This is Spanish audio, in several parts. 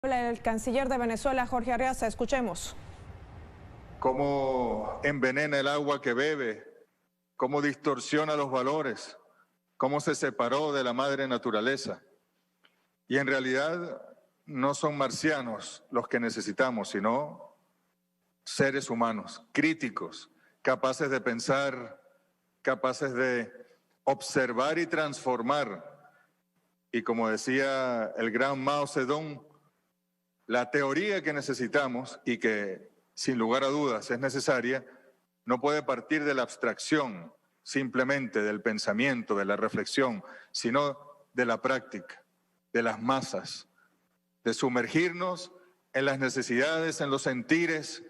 El canciller de Venezuela, Jorge Arreaza, escuchemos. Cómo envenena el agua que bebe, cómo distorsiona los valores, cómo se separó de la madre naturaleza. Y en realidad no son marcianos los que necesitamos, sino seres humanos, críticos, capaces de pensar, capaces de observar y transformar. Y como decía el gran Mao Zedong, la teoría que necesitamos y que sin lugar a dudas es necesaria, no puede partir de la abstracción, simplemente del pensamiento, de la reflexión, sino de la práctica, de las masas, de sumergirnos en las necesidades, en los sentires,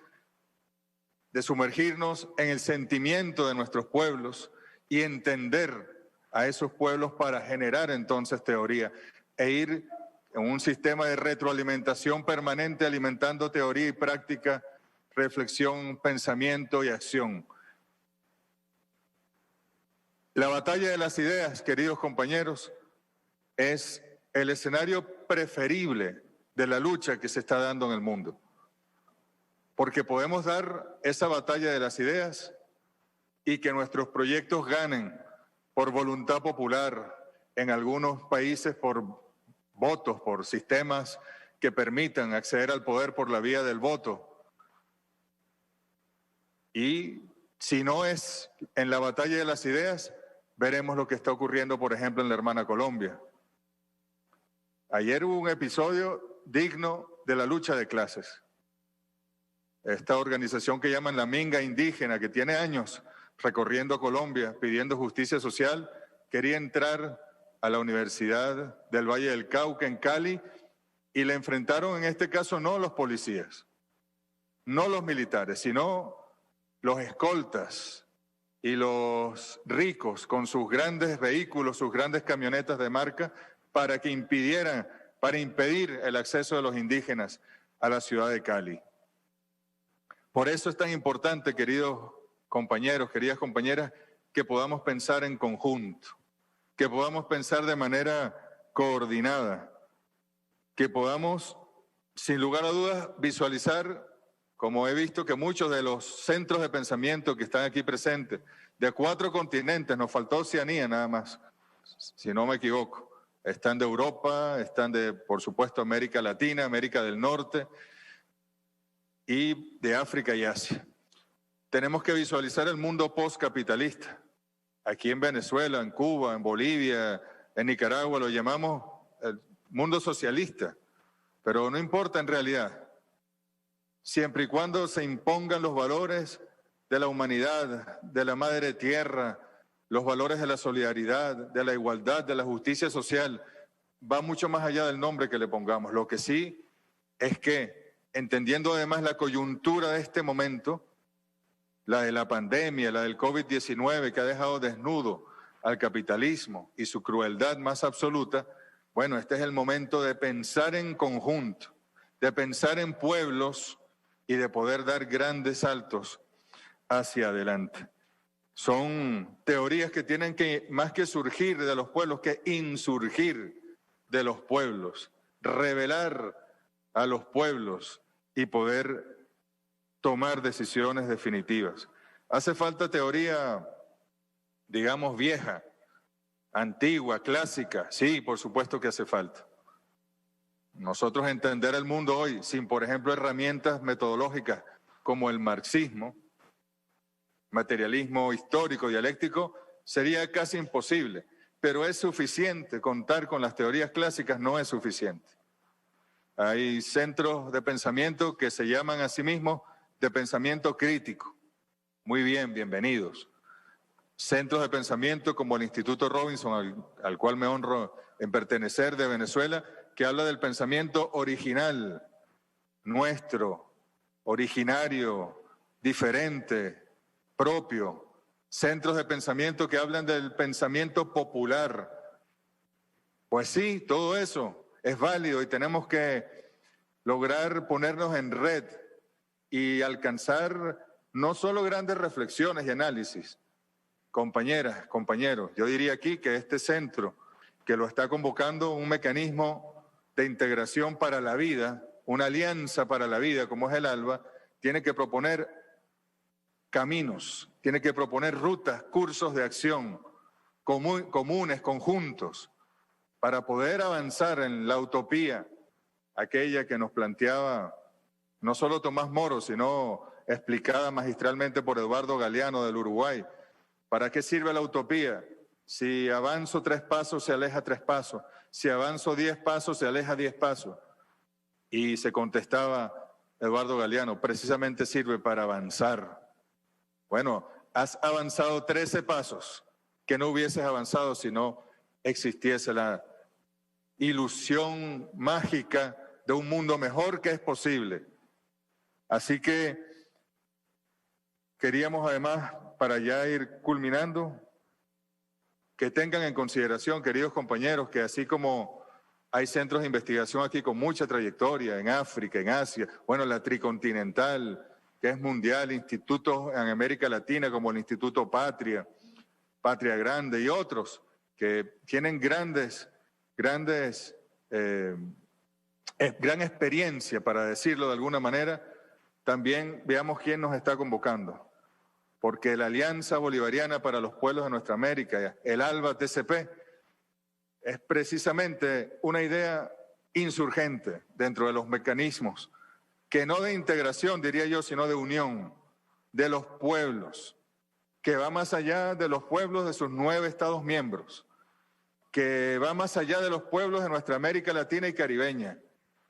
de sumergirnos en el sentimiento de nuestros pueblos y entender a esos pueblos para generar entonces teoría e ir en un sistema de retroalimentación permanente, alimentando teoría y práctica, reflexión, pensamiento y acción. La batalla de las ideas, queridos compañeros, es el escenario preferible de la lucha que se está dando en el mundo. Porque podemos dar esa batalla de las ideas y que nuestros proyectos ganen por voluntad popular, en algunos países por votos, por sistemas que permitan acceder al poder por la vía del voto. Y si no es en la batalla de las ideas, veremos lo que está ocurriendo, por ejemplo, en la hermana Colombia. Ayer hubo un episodio digno de la lucha de clases. Esta organización que llaman la Minga Indígena, que tiene años recorriendo Colombia pidiendo justicia social, quería entrar a la Universidad del Valle del Cauca en Cali y le enfrentaron en este caso no los policías, no los militares, sino los escoltas y los ricos con sus grandes vehículos, sus grandes camionetas de marca para impedir el acceso de los indígenas a la ciudad de Cali. Por eso es tan importante, queridos compañeros, queridas compañeras, que podamos pensar en conjunto, que podamos pensar de manera coordinada, que podamos, sin lugar a dudas, visualizar, como he visto que muchos de los centros de pensamiento que están aquí presentes, de 4 continentes, nos faltó Oceanía nada más, si no me equivoco, están de Europa, están de, por supuesto, América Latina, América del Norte y de África y Asia. Tenemos que visualizar el mundo postcapitalista. Aquí en Venezuela, en Cuba, en Bolivia, en Nicaragua, lo llamamos el mundo socialista, pero no importa en realidad. Siempre y cuando se impongan los valores de la humanidad, de la madre tierra, los valores de la solidaridad, de la igualdad, de la justicia social, va mucho más allá del nombre que le pongamos. Lo que sí es que, entendiendo además la coyuntura de este momento, la de la pandemia, la del COVID-19 que ha dejado desnudo al capitalismo y su crueldad más absoluta, bueno, este es el momento de pensar en conjunto, de pensar en pueblos y de poder dar grandes saltos hacia adelante. Son teorías que tienen que, más que surgir de los pueblos, que insurgir de los pueblos, revelar a los pueblos y poder tomar decisiones definitivas. Hace falta teoría, digamos, vieja, antigua, clásica. Sí, por supuesto que hace falta. Nosotros entender el mundo hoy sin, por ejemplo, herramientas metodológicas como el marxismo, materialismo histórico, dialéctico, sería casi imposible. Pero es suficiente contar con las teorías clásicas, no es suficiente. Hay centros de pensamiento que se llaman a sí mismos de pensamiento crítico. Muy bien, bienvenidos. Centros de pensamiento como el Instituto Robinson, al cual me honro en pertenecer, de Venezuela, que habla del pensamiento original, nuestro, originario, diferente, propio. Centros de pensamiento que hablan del pensamiento popular. Pues sí, todo eso es válido y tenemos que lograr ponernos en red y alcanzar no solo grandes reflexiones y análisis. Compañeras, compañeros, yo diría aquí que este centro, que lo está convocando un mecanismo de integración para la vida, una alianza para la vida como es el ALBA, tiene que proponer caminos, tiene que proponer rutas, cursos de acción comunes, conjuntos, para poder avanzar en la utopía, aquella que nos planteaba no solo Tomás Moro, sino explicada magistralmente por Eduardo Galeano del Uruguay. ¿Para qué sirve la utopía? Si avanzo 3 pasos, se aleja 3 pasos. Si avanzo 10 pasos, se aleja 10 pasos. Y se contestaba Eduardo Galeano, precisamente sirve para avanzar. Bueno, has avanzado 13 pasos que no hubieses avanzado si no existiese la ilusión mágica de un mundo mejor que es posible. Así que queríamos además, para ya ir culminando, que tengan en consideración, queridos compañeros, que así como hay centros de investigación aquí con mucha trayectoria en África, en Asia, bueno, la Tricontinental, que es mundial, institutos en América Latina como el Instituto Patria, Patria Grande y otros que tienen gran experiencia, para decirlo de alguna manera, también veamos quién nos está convocando. Porque la Alianza Bolivariana para los Pueblos de Nuestra América, el ALBA-TCP, es precisamente una idea insurgente dentro de los mecanismos, que no de integración, diría yo, sino de unión de los pueblos, que va más allá de los pueblos de sus 9 Estados miembros, que va más allá de los pueblos de nuestra América Latina y Caribeña,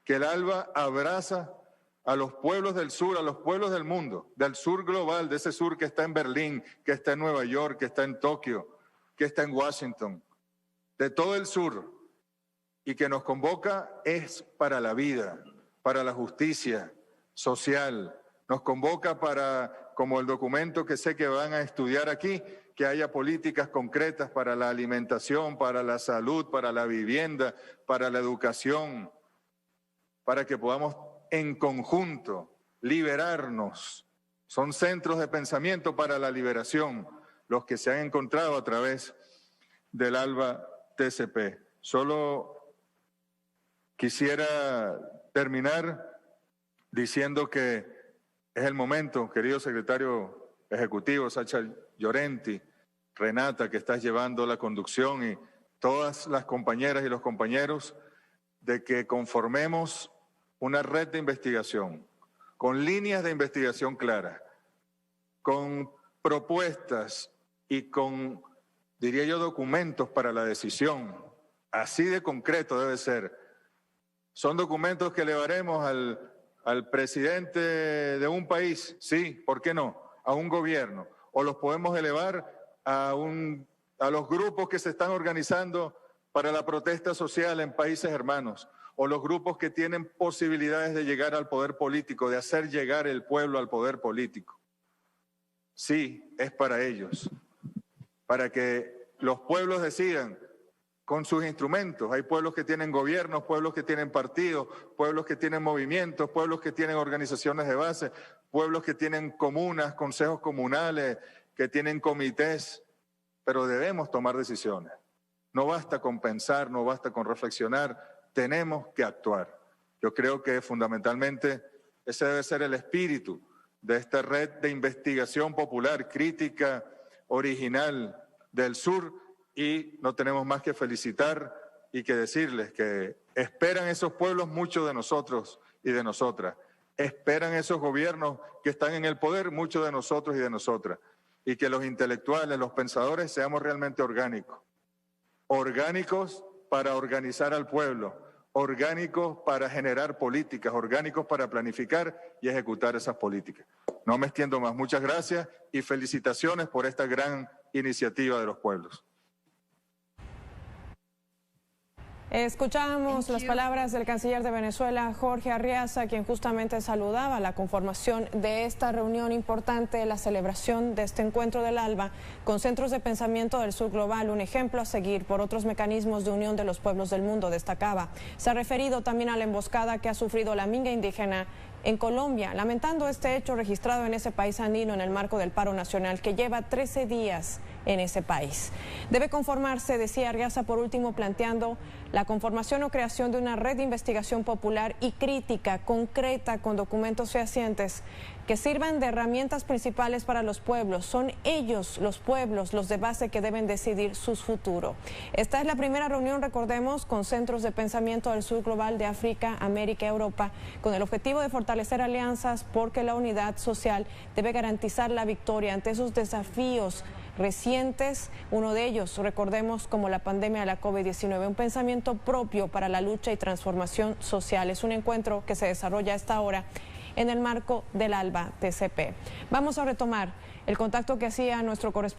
que el ALBA abraza a los pueblos del sur, a los pueblos del mundo, del sur global, de ese sur que está en Berlín, que está en Nueva York, que está en Tokio, que está en Washington, de todo el sur, y que nos convoca es para la vida, para la justicia social, nos convoca para, como el documento que sé que van a estudiar aquí, que haya políticas concretas para la alimentación, para la salud, para la vivienda, para la educación, para que podamos en conjunto liberarnos. Son centros de pensamiento para la liberación los que se han encontrado a través del ALBA-TCP. Solo quisiera terminar diciendo que es el momento, querido secretario ejecutivo Sacha Llorenti, Renata, que estás llevando la conducción, y todas las compañeras y los compañeros, de que conformemos una red de investigación, con líneas de investigación claras, con propuestas y con, diría yo, documentos para la decisión. Así de concreto debe ser. Son documentos que elevaremos al presidente de un país, sí, ¿por qué no? A un gobierno. O los podemos elevar a los grupos que se están organizando para la protesta social en países hermanos, o los grupos que tienen posibilidades de llegar al poder político, de hacer llegar el pueblo al poder político. Sí, es para ellos, para que los pueblos decidan con sus instrumentos. Hay pueblos que tienen gobiernos, pueblos que tienen partidos, pueblos que tienen movimientos, pueblos que tienen organizaciones de base, pueblos que tienen comunas, consejos comunales, que tienen comités, pero debemos tomar decisiones. No basta con pensar, no basta con reflexionar, tenemos que actuar. Yo creo que fundamentalmente ese debe ser el espíritu de esta red de investigación popular, crítica, original del sur, y no tenemos más que felicitar y que decirles que esperan esos pueblos mucho de nosotros y de nosotras. Esperan esos gobiernos que están en el poder mucho de nosotros y de nosotras. Y que los intelectuales, los pensadores, seamos realmente orgánicos. Orgánicos para organizar al pueblo, orgánicos para generar políticas, orgánicos para planificar y ejecutar esas políticas. No me extiendo más. Muchas gracias y felicitaciones por esta gran iniciativa de los pueblos. Escuchamos las palabras del canciller de Venezuela, Jorge Arriaza, quien justamente saludaba la conformación de esta reunión importante, la celebración de este encuentro del ALBA con centros de pensamiento del sur global, un ejemplo a seguir por otros mecanismos de unión de los pueblos del mundo, destacaba. Se ha referido también a la emboscada que ha sufrido la minga indígena en Colombia, lamentando este hecho registrado en ese país andino en el marco del paro nacional que lleva 13 días en ese país. Debe conformarse, decía Arriaza por último, planteando la conformación o creación de una red de investigación popular y crítica concreta con documentos fehacientes que sirvan de herramientas principales para los pueblos. Son ellos, los pueblos, los de base que deben decidir su futuro. Esta es la primera reunión, recordemos, con centros de pensamiento del sur global de África, América y Europa, con el objetivo de fortalecer alianzas porque la unidad social debe garantizar la victoria ante esos desafíos recientes, uno de ellos, recordemos, como la pandemia de la COVID-19, un pensamiento propio para la lucha y transformación social. Es un encuentro que se desarrolla a esta hora en el marco del ALBA TCP. Vamos a retomar el contacto que hacía nuestro corresponsal